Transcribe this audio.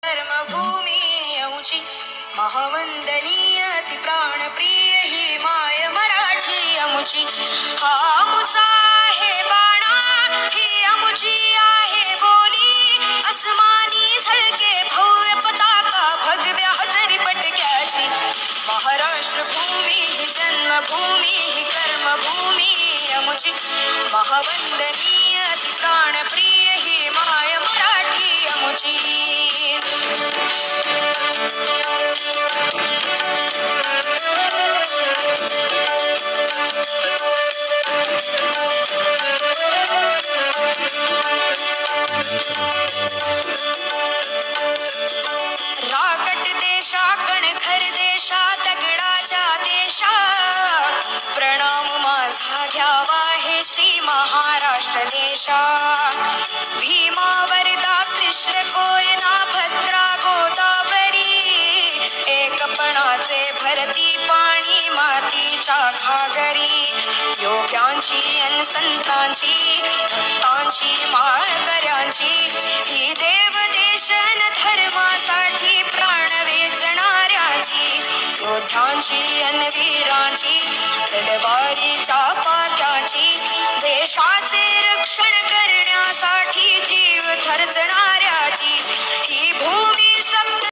कर्मभूमी यमुची महावंदनीय ती प्राणप्रिय ही माय मराठी अमुची. हा अमुचा आहे बाणा ही अमुची आहे बोली. अस्मानी झळके भव्य पताका भगव्या हजरी पटक्याची. महाराष्ट्र भूमी ही जन्मभूमी ही कर्मभूमी अमुची महावंदनीय ती प्राणप्रिय ही माय मराठी अमुची. राकट देशा कणखर देशा दगडाच्या देशा प्रणाम माझा घ्यावा हे श्री महाराष्ट्र देशा. भीमा वरदा कृष्ण कोयना भद्रा गोदावरी एकपणाचे भरती पाणी मातीच्या घागरी. योग्यांची अन संतांची भक्तांची माळकऱ्यांची ही देवदेशन धर्मासाठी प्राण वेचणाऱ्यांची. योद्ध्यांची अन वीरांची तलवारीच्या